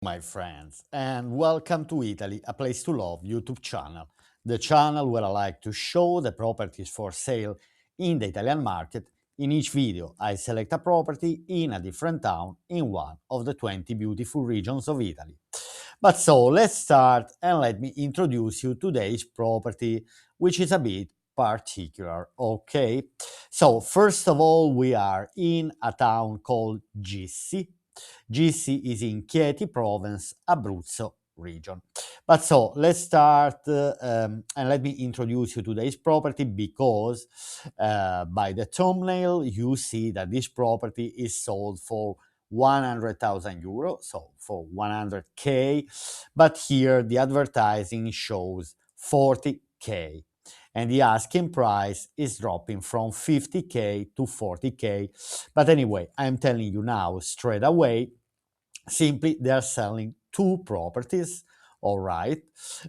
My friends, and welcome to Italy, a place to love YouTube channel. The channel where I like to show the properties for sale in the Italian market. In each video, I select a property in a different town in one of the 20 beautiful regions of Italy. But so let's start and let me introduce you today's property, which is a bit particular. Okay, so first of all, we are in a town called Gissi. Gissi is in Chieti Province, Abruzzo region. But so let's start and let me introduce you to today's property because by the thumbnail you see that this property is sold for 100,000 euro, so for 100k, but here the advertising shows 40k and the asking price is dropping from 50k to 40k. But anyway, I'm telling you now straight away, simply they are selling two properties, all right,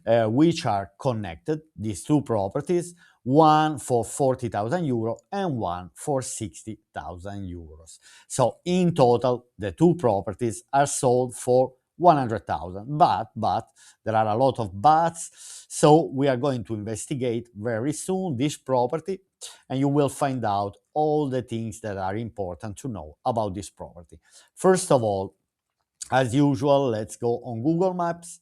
which are connected, these two properties, one for 40,000 euro and one for 60,000 euros. So in total, the two properties are sold for 100,000, but there are a lot of buts. So we are going to investigate very soon this property and you will find out all the things that are important to know about this property. First of all, as usual, let's go on Google Maps,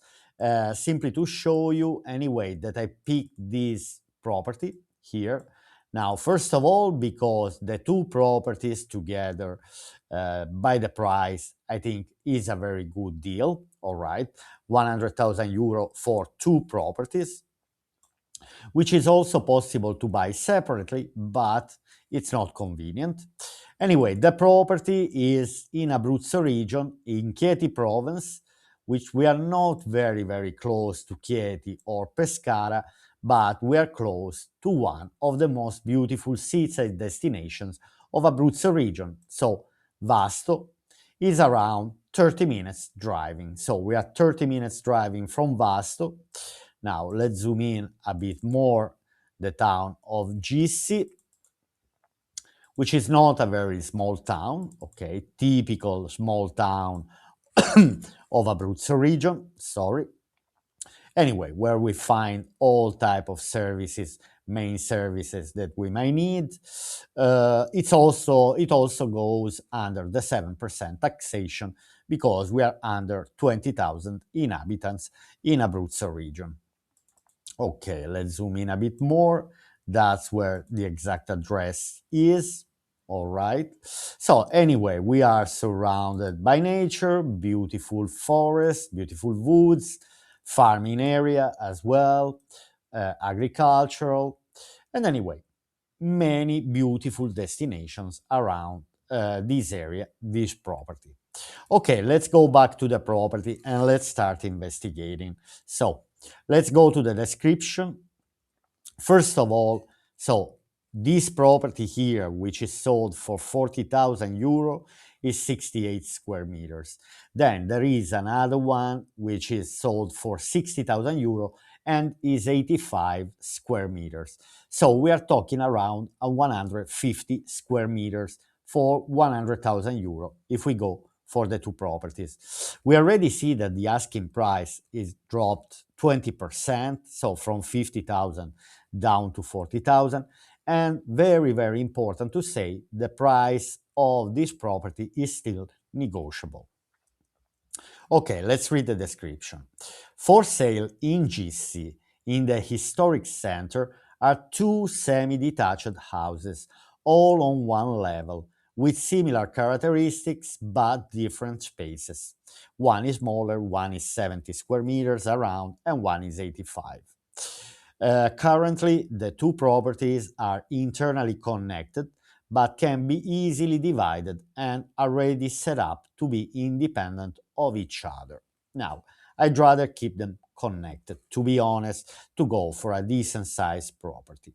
simply to show you anyway that I picked this property here. Now, first of all, because the two properties together by the price, I think is a very good deal, all right? 100,000 euro for two properties, which is also possible to buy separately, but it's not convenient. Anyway, the property is in Abruzzo region, in Chieti province, which we are not very close to Chieti or Pescara, but we are close to one of the most beautiful seaside destinations of Abruzzo region. So Vasto is around 30 minutes driving. So we are 30 minutes driving from Vasto. Now let's zoom in a bit more the town of Gissi, which is not a very small town, okay, typical small town of Abruzzo region, sorry. Anyway, where we find all type of services, main services that we might need. It also goes under the 7% taxation because we are under 20,000 inhabitants in Abruzzo region. Okay, let's zoom in a bit more. That's where the exact address is. All right. So anyway, we are surrounded by nature, beautiful forest, beautiful woods, farming area as well, agricultural, and anyway, many beautiful destinations around this area, this property. Okay, let's go back to the property and let's start investigating. So let's go to the description. First of all, so this property here, which is sold for 40,000 euro, is 68 square meters. Then there is another one which is sold for 60,000 euro and is 85 square meters. So we are talking around a 150 square meters for 100,000 euro if we go for the two properties. We already see that the asking price is dropped 20%, so from 50,000 down to 40,000. And very important to say, the price of this property is still negotiable. Okay, let's read the description. For sale in Gissi, in the historic center, are two semi-detached houses, all on one level, with similar characteristics but different spaces. One is smaller, one is 70 square meters around, and one is 85. Currently, the two properties are internally connected but can be easily divided and already set up to be independent of each other. Now, I'd rather keep them connected, to be honest, to go for a decent sized property.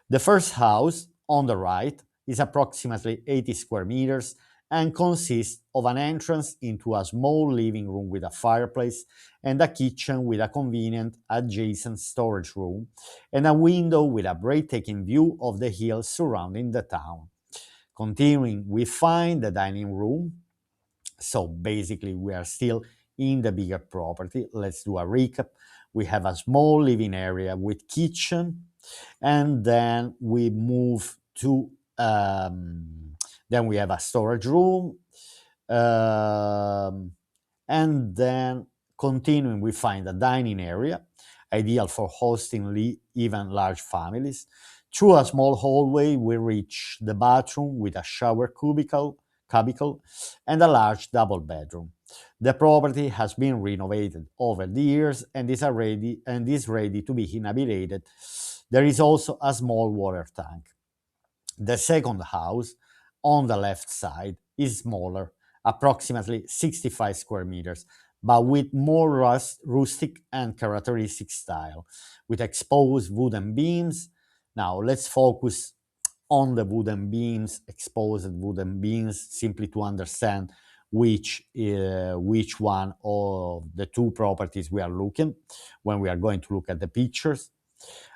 The first house on the right is approximately 80 square meters and consists of an entrance into a small living room with a fireplace and a kitchen with a convenient adjacent storage room and a window with a breathtaking view of the hills surrounding the town. Continuing, we find the dining room. So basically, we are still in the bigger property. Let's do a recap. We have a small living area with kitchen, and then we move to then we have a storage room, um, and then continuing we find a dining area, ideal for hosting even large families. Through a small hallway we reach the bathroom with a shower cubicle and a large double bedroom. The property has been renovated over the years and is ready to be inhabited. There is also a small water tank. The second house, on the left side, is smaller, approximately 65 square meters, but with more rustic and characteristic style, with exposed wooden beams. Now let's focus on the wooden beams, exposed wooden beams, simply to understand which one of the two properties we are looking when we are going to look at the pictures.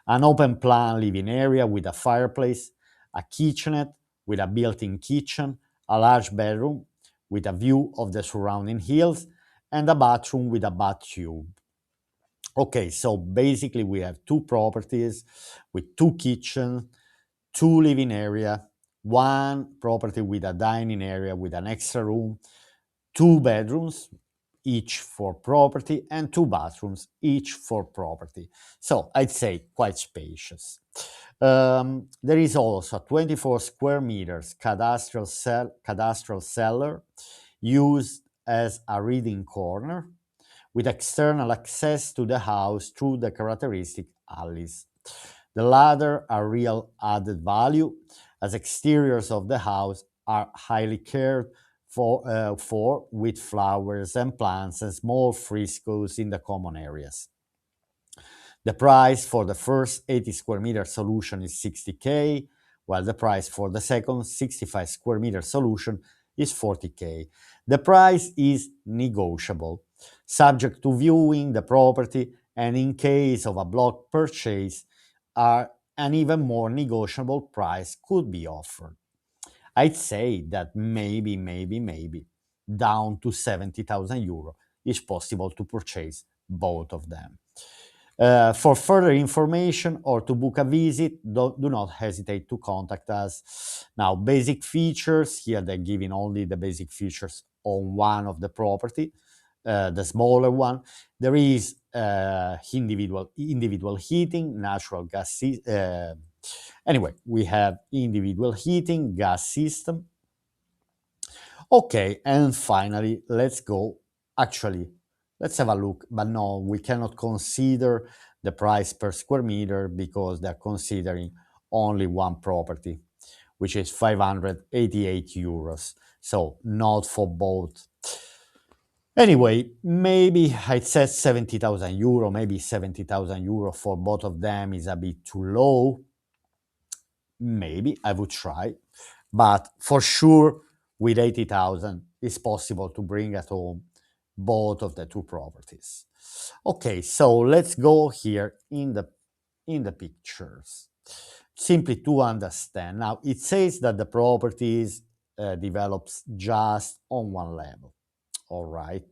An open plan living area with a fireplace, a kitchenette with a built-in kitchen, a large bedroom with a view of the surrounding hills, and a bathroom with a bathtub. Okay, so basically we have two properties with two kitchens, two living area, one property with a dining area with an extra room, two bedrooms, each for property, and two bathrooms, each for property. So I'd say quite spacious. There is also a 24 square meters cadastral cellar used as a reading corner with external access to the house through the characteristic alleys. The latter are real added value, as exteriors of the house are highly cared for with flowers and plants and small frescoes in the common areas. The price for the first 80 square meter solution is 60K, while the price for the second 65 square meter solution is 40K. The price is negotiable, subject to viewing the property, and in case of a block purchase, an even more negotiable price could be offered. I'd say that maybe down to 70,000 euro is possible to purchase both of them. For further information or to book a visit, do not hesitate to contact us. Now, basic features, here they're giving only the basic features on one of the property, the smaller one. There is individual heating, natural gas. Anyway, we have individual heating, gas system. Okay, and finally, let's have a look. But no, we cannot consider the price per square meter because they're considering only one property, which is 588 euros. So not for both. Anyway, maybe I said 70,000 euro, maybe 70,000 euro for both of them is a bit too low. Maybe I would try, but for sure with 80,000 it's possible to bring at home both of the two properties. Okay, so let's go here in the pictures simply to understand. Now it says that the properties develops just on one level. All right,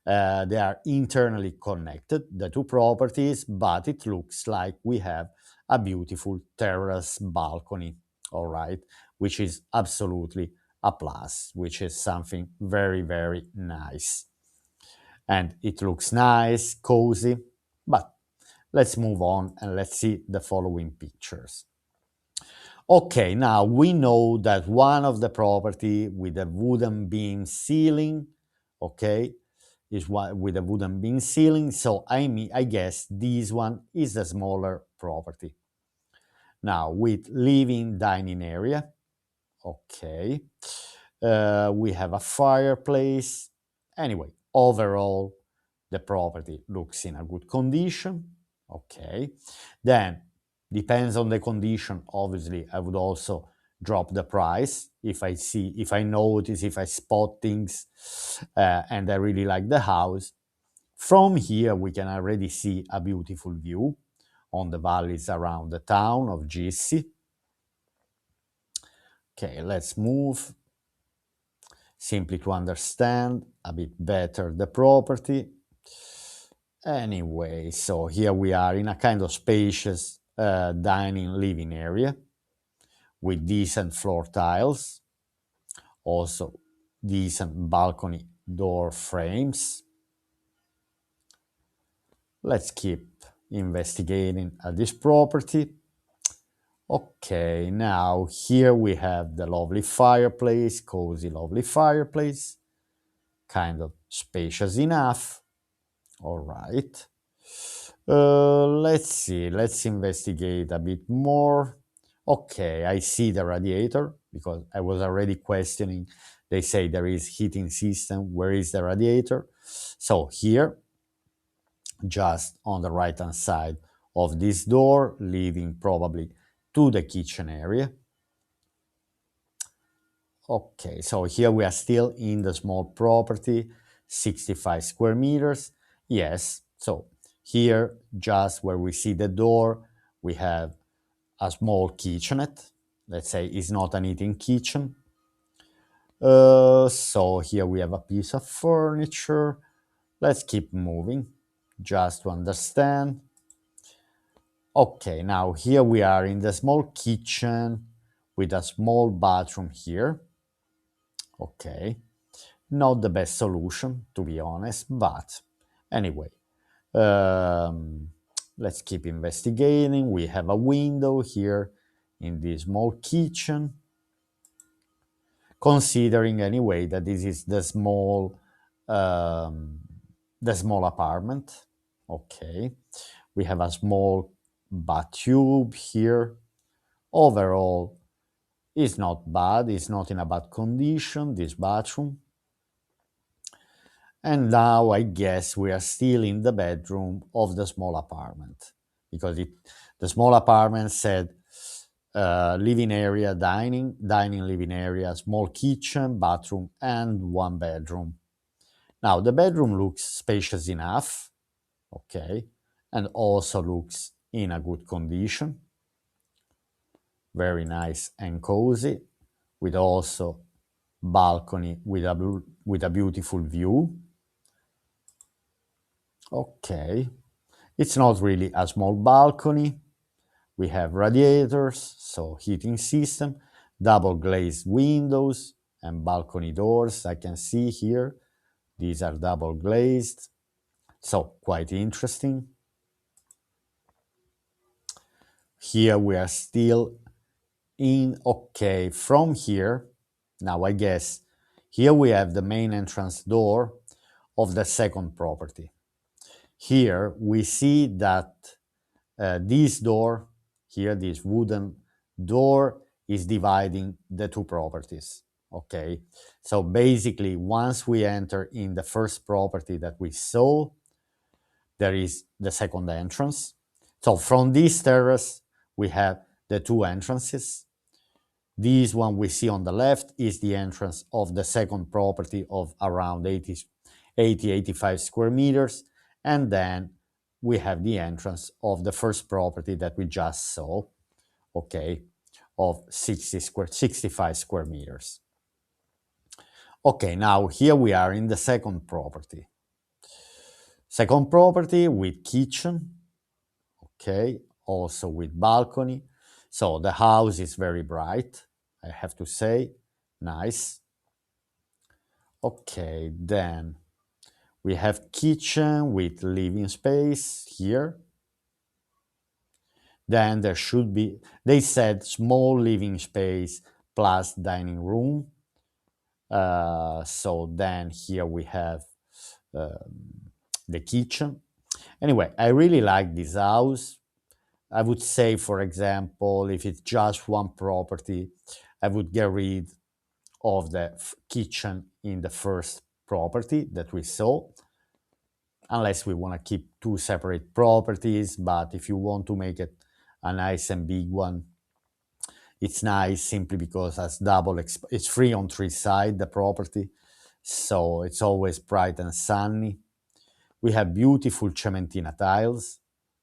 they are internally connected, the two properties, but it looks like we have a beautiful terrace balcony. All right, which is absolutely a plus, which is something very, very nice. And it looks nice, cozy, but let's move on and let's see the following pictures. Okay, now we know that one of the property with a wooden beam ceiling, okay, is one with a wooden beam ceiling. So I guess this one is the smaller property. Now with living dining area, okay, we have a fireplace. Anyway, overall, the property looks in a good condition. Okay, then depends on the condition. Obviously, I would also drop the price if I notice, if I spot things, and I really like the house. From here, we can already see a beautiful view on the valleys around the town of Gissi. Okay, let's move. simply to understand a bit better the property. Anyway, so here we are in a kind of spacious dining living area with decent floor tiles, also decent balcony door frames. Let's keep investigating at this property. Okay, now here we have the lovely fireplace, cozy lovely fireplace, kind of spacious enough. All right. Let's see, let's investigate a bit more. Okay, I see the radiator because I was already questioning. They say there is heating system. Where is the radiator? So here, just on the right hand side of this door, leading probably to the kitchen area. Okay, so here we are still in the small property, 65 square meters. Yes, so here, just where we see the door, we have a small kitchenette. Let's say it's not an eating kitchen. So here we have a piece of furniture. Let's keep moving just to understand. Okay, now here we are in the small kitchen with a small bathroom here. Okay, not the best solution, to be honest, but anyway, um, let's keep investigating. We have a window here in this small kitchen, considering anyway that this is um, the small apartment. Okay, we have a small bathtub here. Overall, it's not bad. It's not in a bad condition, this bathroom. And now I guess we are still in the bedroom of the small apartment because the small apartment said living area, dining living area, small kitchen, bathroom, and one bedroom. Now the bedroom looks spacious enough, okay, and also looks in a good condition. Very nice and cozy, with also balcony with a beautiful view. Okay, it's not really a small balcony. We have radiators, so heating system, double glazed windows and balcony doors. I can see here, these are double glazed, so quite interesting. Here we are still in, okay, from here, now I guess, here we have the main entrance door of the second property. Here we see that this door here, this wooden door, is dividing the two properties. Okay, so basically, once we enter in the first property that we saw, there is the second entrance. So from this terrace, we have the two entrances. This one we see on the left is the entrance of the second property of around 85 square meters. And then we have the entrance of the first property that we just saw, okay, of 65 square meters. Okay, now here we are in the second property. Second property with kitchen, okay, also with balcony. So the house is very bright, I have to say, nice. Okay, then we have kitchen with living space here. Then there should be, they said small living space plus dining room. So then here we have the kitchen. Anyway, I really like this house. I would say, for example, if it's just one property, I would get rid of the kitchen in the first property that we saw, unless we want to keep two separate properties. But if you want to make it a nice and big one, it's nice simply because it's it's free on three sides, the property, so it's always bright and sunny. We have beautiful cementina tiles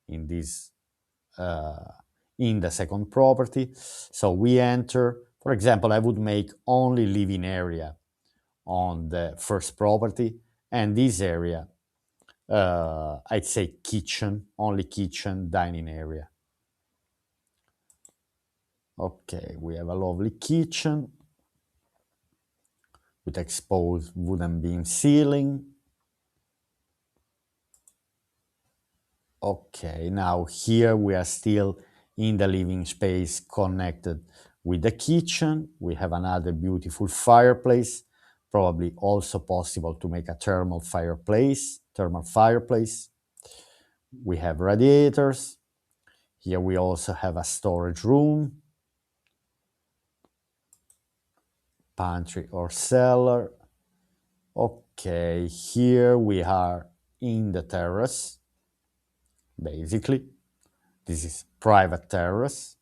in this uh, in the second property. So we enter, for example, I would make only living area on the first property, and this area, I'd say kitchen, only kitchen, dining area. Okay, we have a lovely kitchen with exposed wooden beam ceiling. Okay, now here we are still in the living space connected with the kitchen. We have another beautiful fireplace, probably also possible to make a thermal fireplace. We have radiators. Here we also have a storage room, pantry or cellar. Okay, here we are in the terrace, basically. This is private terrace.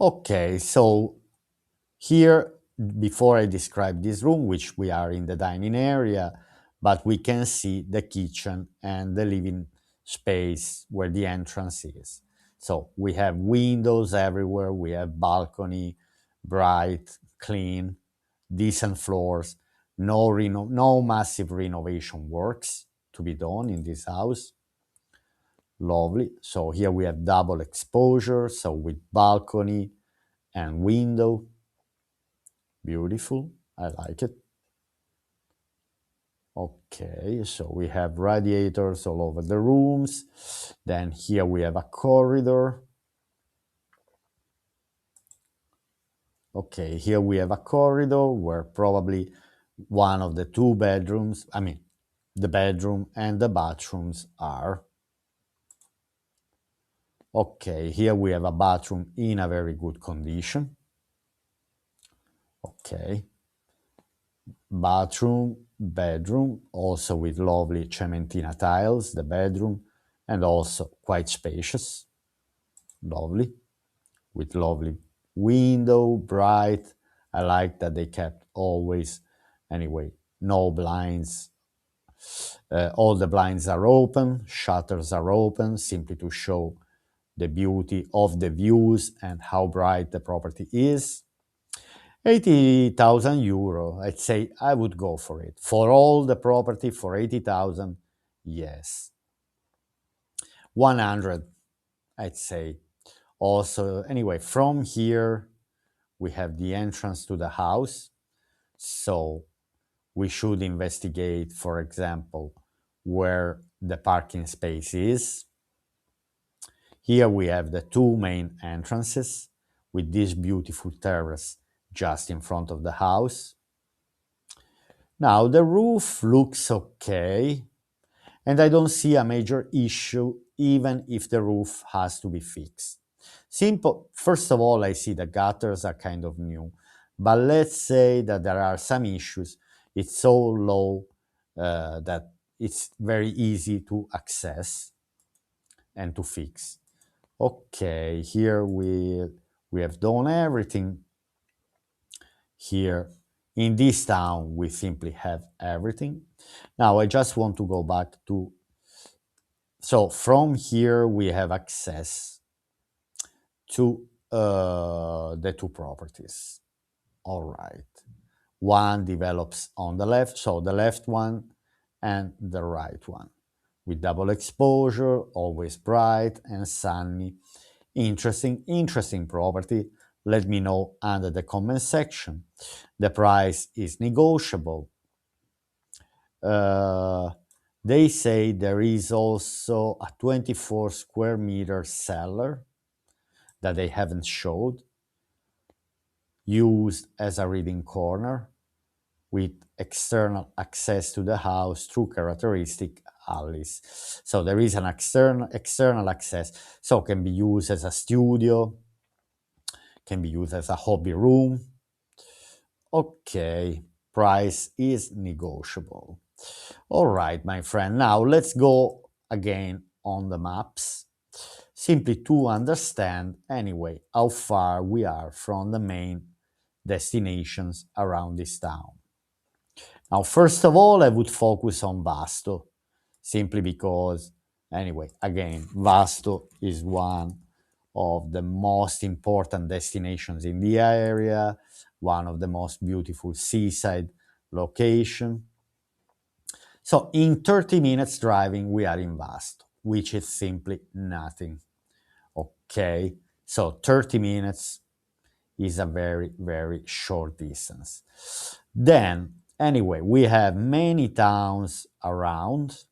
Okay, so here, before I describe this room, which we are in the dining area, but we can see the kitchen and the living space where the entrance is. So we have windows everywhere, we have balcony, bright, clean, decent floors, no massive renovation works to be done in this house. Lovely. So here we have double exposure, so with balcony and window. Beautiful. I like it. Okay, so we have radiators all over the rooms. Then here we have a corridor. Okay, here we have a corridor where probably one of the two bedrooms, the bedroom and the bathrooms are. Okay, here we have a bathroom in a very good condition. Okay. Bathroom, bedroom, also with lovely cementina tiles, the bedroom, and also quite spacious. Lovely. With lovely window, bright. I like that they kept always, anyway, no blinds. All the blinds are open, shutters are open, simply to show the beauty of the views and how bright the property is. 80,000 euro, I'd say I would go for it. For all the property, for 80,000, yes. 100, I'd say. Also, anyway, from here, we have the entrance to the house. So we should investigate, for example, where the parking space is. Here we have the two main entrances with this beautiful terrace just in front of the house. Now the roof looks okay, and I don't see a major issue even if the roof has to be fixed. Simple. First of all, I see the gutters are kind of new, but let's say that there are some issues. It's so low that it's very easy to access and to fix. Okay, here we have done everything. Here in this town, we simply have everything. Now I just want to go back to, so from here we have access to the two properties. All right. One develops on the left, so the left one and the right one, with double exposure, always bright and sunny. Interesting property. Let me know under the comment section. The price is negotiable. They say there is also a 24 square meter cellar that they haven't showed, used as a reading corner with external access to the house through characteristic alleys. So there is an external access, so can be used as a studio, can be used as a hobby room. Okay, price is negotiable. All right, my friend, now let's go again on the maps, simply to understand anyway how far we are from the main destinations around this town. Now, first of all, I would focus on Vasto, simply because, anyway, again, Vasto is one of the most important destinations in the area, one of the most beautiful seaside location. So in 30 minutes driving, we are in Vasto, which is simply nothing. Okay, so 30 minutes is a very, very short distance. Then, anyway, we have many towns around.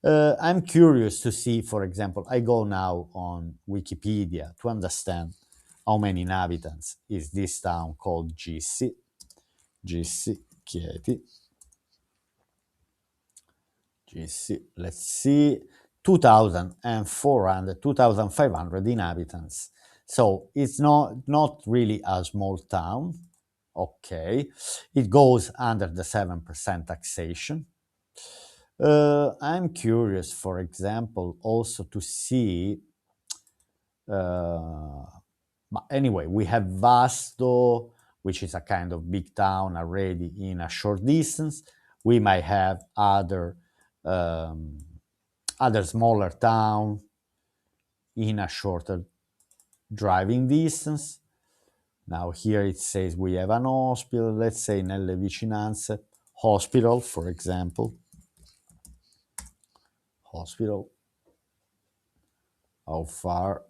I'm curious to see, for example, I go now on Wikipedia to understand how many inhabitants is this town called Gissi. Gissi, Chieti. Gissi, let's see, 2,400, 2,500 inhabitants. So it's not really a small town. Okay. It goes under the 7% taxation. I'm curious, for example, also to see. But anyway, we have Vasto, which is a kind of big town already in a short distance. We might have um, other smaller town in a shorter driving distance. Now here it says we have an hospital, let's say nelle vicinanze, hospital, for example. Hospital. How far?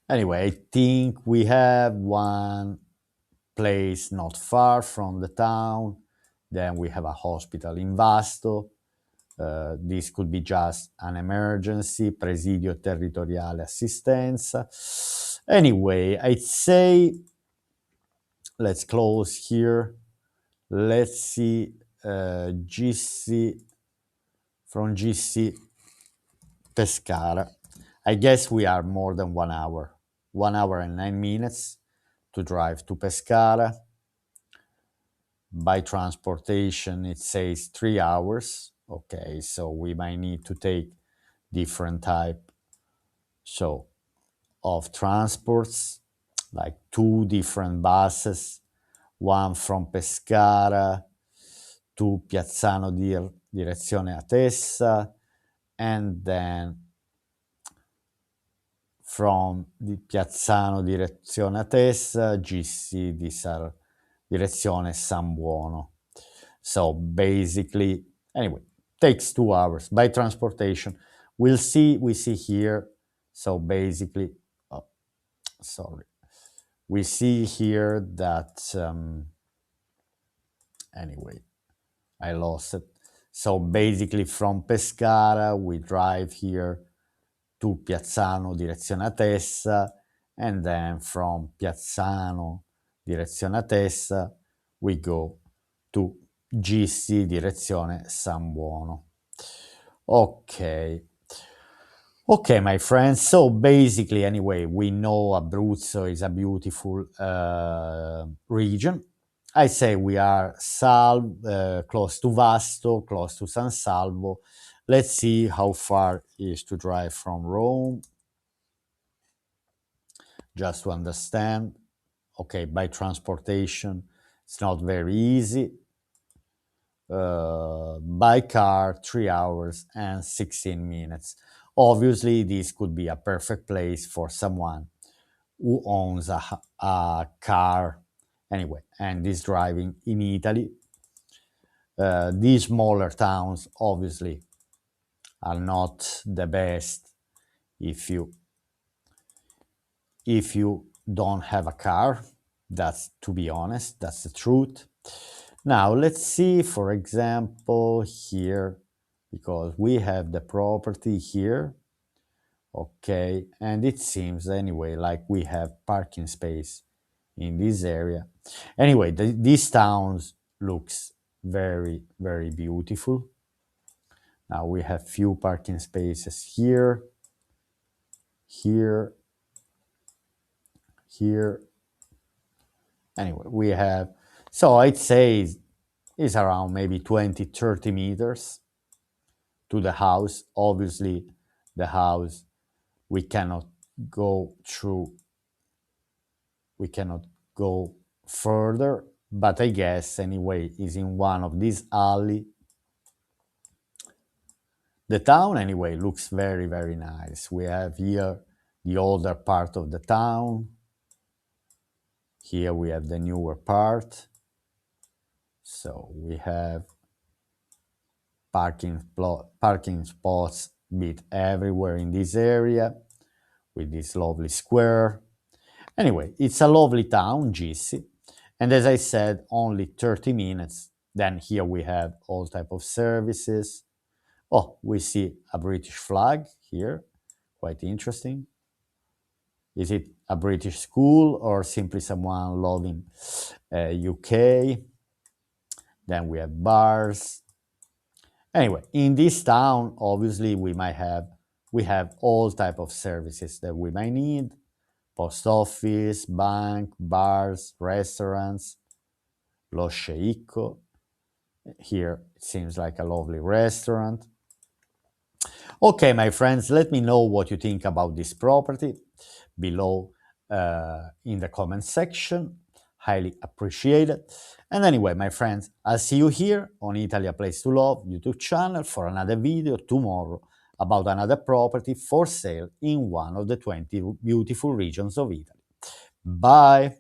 Anyway, I think we have one place not far from the town. Then we have a hospital in Vasto. This could be just an emergency, presidio territoriale assistenza. Anyway, I'd say let's close here. Let's see Gissi, from Gissi Pescara. I guess we are more than 1 hour. 1 hour and 9 minutes to drive to Pescara. By transportation, it says 3 hours. Okay, so we might need to take different type of transports, like two different buses, one from Pescara to Piazzano direzione Atessa, and then from the Piazzano direzione Atessa, Gissi direzione San Buono. So basically, anyway, takes 2 hours by transportation. We see here, so basically, sorry, we see here that, anyway, I lost it. So basically from Pescara, we drive here to Piazzano, direzione Atessa, and then from Piazzano, direzione Atessa, we go to Gissi, direzione San Buono. Okay. Okay, my friends. So basically, anyway, we know Abruzzo is a beautiful region. I say we are close to Vasto, close to San Salvo. Let's see how far it is to drive from Rome, just to understand. Okay, by transportation, it's not very easy. By car, 3 hours and 16 minutes. Obviously, this could be a perfect place for someone who owns a car anyway and is driving in Italy. These smaller towns obviously are not the best if you don't have a car. That's, to be honest, that's the truth. Now let's see, for example, here, because we have the property here. Okay, and it seems anyway like we have parking space in this area. Anyway, these towns looks very, very beautiful. Now we have few parking spaces here, here, here. Anyway, we have, so I'd say it's around maybe 20, 30 meters to the house. Obviously, the house, we cannot go through, we cannot go further, but I guess anyway is in one of these alley. The town, anyway, looks very, very nice. We have here the older part of the town. Here we have the newer part. So we have parking spots bit everywhere in this area with this lovely square. Anyway, it's a lovely town, Gissi. And as I said, only 30 minutes. Then here we have all type of services. Oh, we see a British flag here. Quite interesting. Is it a British school or simply someone loving UK? Then we have bars. Anyway, in this town, obviously we have all type of services that we might need: post office, bank, bars, restaurants, Lo Sceicco. Here it seems like a lovely restaurant. Okay, my friends, let me know what you think about this property below in the comment section. Highly appreciated. And anyway, my friends, I'll see you here on Italy, a Place to Love YouTube channel for another video tomorrow about another property for sale in one of the 20 beautiful regions of Italy. Bye!